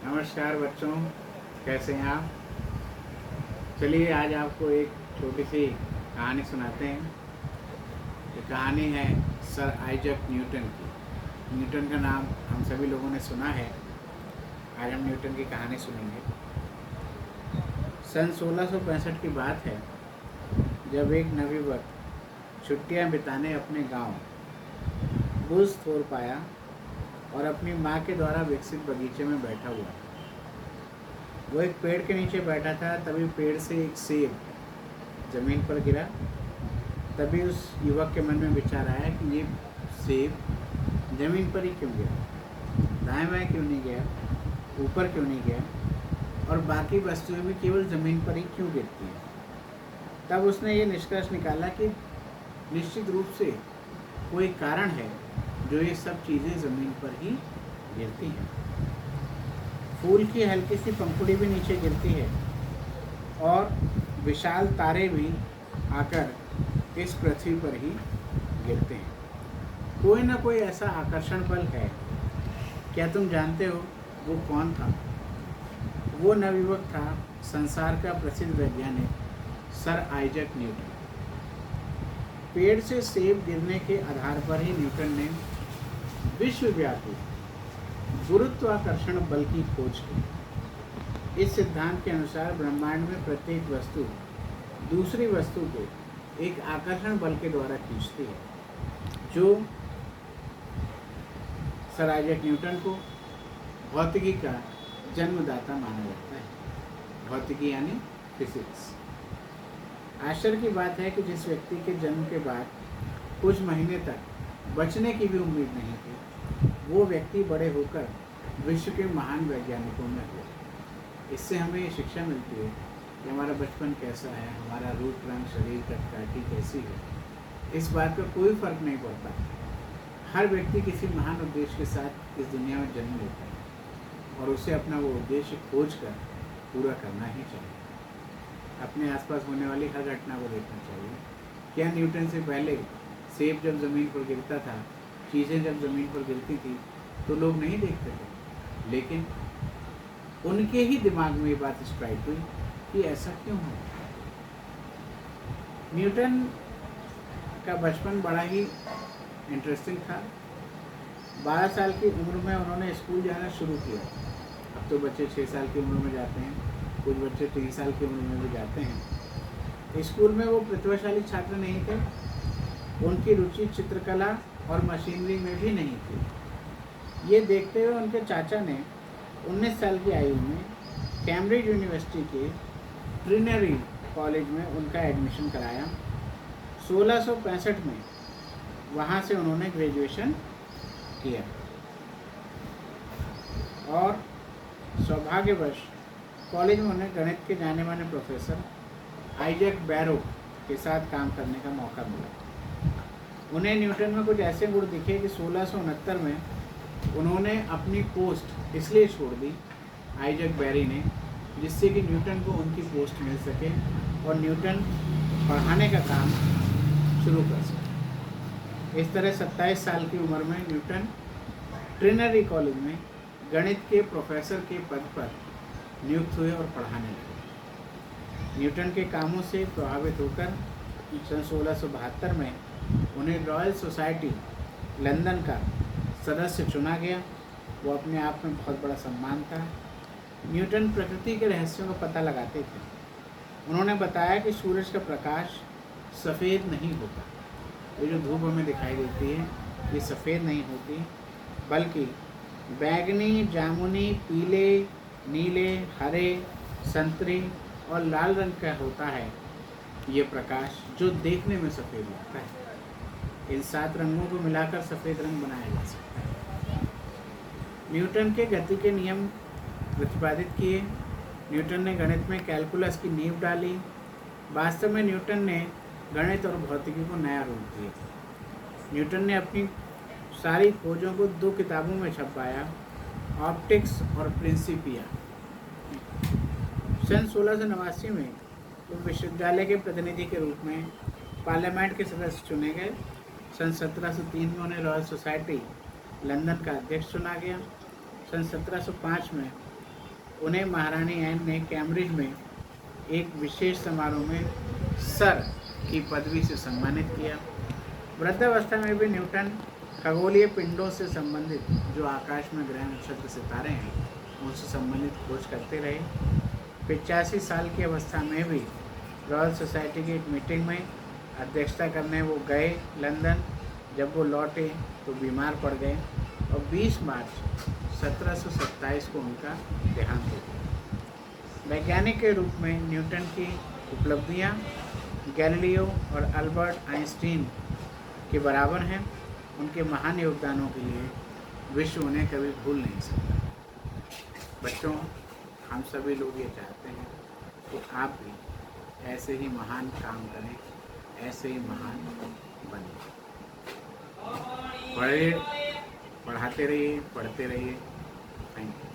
नमस्कार बच्चों, कैसे हैं आप। चलिए आज आपको एक छोटी सी कहानी सुनाते हैं। ये कहानी है सर आइजैक न्यूटन की। न्यूटन का नाम हम सभी लोगों ने सुना है। आज हम न्यूटन की कहानी सुनेंगे। सन 1665 की बात है, जब एक नवयुवक छुट्टियां बिताने अपने गांव बुज़थोर्प आया और अपनी माँ के द्वारा विकसित बगीचे में बैठा हुआ था। वो एक पेड़ के नीचे बैठा था, तभी पेड़ से एक सेब ज़मीन पर गिरा। तभी उस युवक के मन में विचार आया कि ये सेब ज़मीन पर ही क्यों गिरा, दाएं बाएं क्यों नहीं गया, ऊपर क्यों नहीं गया, और बाकी वस्तुएं भी केवल ज़मीन पर ही क्यों गिरती हैं। तब उसने ये निष्कर्ष निकाला कि निश्चित रूप से कोई कारण है जो ये सब चीज़ें ज़मीन पर ही गिरती हैं। फूल की हल्की सी पंखुड़ी भी नीचे गिरती है और विशाल तारे भी आकर इस पृथ्वी पर ही गिरते हैं। कोई ना कोई ऐसा आकर्षण बल है। क्या तुम जानते हो वो कौन था? वो नवयुवक था संसार का प्रसिद्ध वैज्ञानिक सर आइजैक न्यूटन। पेड़ से सेब गिरने के आधार पर ही न्यूटन ने विश्वव्यापी गुरुत्वाकर्षण बल की खोज की। इस सिद्धांत के अनुसार ब्रह्मांड में प्रत्येक वस्तु दूसरी वस्तु को एक आकर्षण बल के द्वारा खींचती है, जो सर आइजैक न्यूटन को भौतिकी का जन्मदाता माना जाता है। भौतिकी यानी फिजिक्स। आश्चर्य की बात है कि जिस व्यक्ति के जन्म के बाद कुछ महीने तक बचने की भी उम्मीद नहीं थी, वो व्यक्ति बड़े होकर विश्व के महान वैज्ञानिकों में हुआ। इससे हमें ये शिक्षा मिलती है कि हमारा बचपन कैसा है, हमारा रूप रंग, शरीर का काठी कैसी है, इस बात का कोई फर्क नहीं पड़ता। हर व्यक्ति किसी महान उद्देश्य के साथ इस दुनिया में जन्म लेता है और उसे अपना वो उद्देश्य खोज कर पूरा करना ही चाहिए। अपने आसपास होने वाली हर घटना को देखना चाहिए। क्या न्यूटन से पहले सेब जब ज़मीन पर गिरता था, चीज़ें जब ज़मीन पर गिरती थी, तो लोग नहीं देखते थे, लेकिन उनके ही दिमाग में ये बात स्ट्राइक हुई कि ऐसा क्यों हो। न्यूटन का बचपन बड़ा ही इंटरेस्टिंग था। 12 साल की उम्र में उन्होंने स्कूल जाना शुरू किया। अब तो बच्चे 6 साल की उम्र में जाते हैं, कुछ बच्चे 3 साल की उम्र में भी जाते हैं। स्कूल में वो प्रतिभाशाली छात्र नहीं थे। उनकी रुचि चित्रकला और मशीनरी में भी नहीं थी। ये देखते हुए उनके चाचा ने 19 साल की आयु में कैम्ब्रिज यूनिवर्सिटी के ट्रिनिटी कॉलेज में उनका एडमिशन कराया। 1665 में वहाँ से उन्होंने ग्रेजुएशन किया और सौभाग्यवश कॉलेज में उन्हें गणित के जाने माने प्रोफेसर आइजैक बैरो के साथ काम करने का मौका मिला। उन्हें न्यूटन में कुछ ऐसे गुण दिखे कि 1669 में उन्होंने अपनी पोस्ट इसलिए छोड़ दी आइजैक बैरी ने, जिससे कि न्यूटन को उनकी पोस्ट मिल सके और न्यूटन पढ़ाने का काम शुरू कर सके। इस तरह 27 साल की उम्र में न्यूटन ट्रिनिटी कॉलेज में गणित के प्रोफेसर के पद पर नियुक्त हुए और पढ़ाने लगे। न्यूटन के कामों से प्रभावित होकर सन 1672 में उन्हें रॉयल सोसाइटी लंदन का सदस्य चुना गया। वो अपने आप में बहुत बड़ा सम्मान था। न्यूटन प्रकृति के रहस्यों का पता लगाते थे। उन्होंने बताया कि सूरज का प्रकाश सफ़ेद नहीं होता। ये जो धूप हमें दिखाई देती है, ये सफ़ेद नहीं होती, बल्कि बैंगनी, जामुनी, पीले, नीले, हरे, संतरी और लाल रंग का होता है ये प्रकाश, जो देखने में सफ़ेद लगता है। इन 7 रंगों को मिलाकर सफ़ेद रंग बनाया जा सकता है। न्यूटन के गति के नियम प्रतिपादित किए। न्यूटन ने गणित में कैलकुलस की नींव डाली। वास्तव में न्यूटन ने गणित और भौतिकी को नया रूप दिया। न्यूटन ने अपनी सारी खोजों को 2 किताबों में छपाया, ऑप्टिक्स और प्रिंसिपिया। सन 1689 में वो विश्वविद्यालय के प्रतिनिधि के रूप में पार्लियामेंट के सदस्य चुने गए। सन 1703 में उन्हें रॉयल सोसाइटी लंदन का अध्यक्ष चुना गया। सन 1705 में उन्हें महारानी एन ने कैम्ब्रिज में एक विशेष समारोह में सर की पदवी से सम्मानित किया। वृद्धावस्था में भी न्यूटन खगोलीय पिंडों से संबंधित, जो आकाश में ग्रह नक्षत्र सितारे हैं, उनसे संबंधित खोज करते रहे। 85 साल की अवस्था में भी रॉयल सोसाइटी की एक मीटिंग में अध्यक्षता करने वो गए लंदन। जब वो लौटे तो बीमार पड़ गए और 20 मार्च 1727 को उनका देहांत हो गया। वैज्ञानिक के रूप में न्यूटन की उपलब्धियां गैलीलियो और अल्बर्ट आइंस्टीन के बराबर हैं। उनके महान योगदानों के लिए विश्व उन्हें कभी भूल नहीं सकता। बच्चों, हम सभी लोग ये चाहते हैं कि आप भी ऐसे ही महान काम करें, ऐसे ही महान बने। पढ़े, पढ़ाते रहिए, पढ़ते रहिए। Thank you.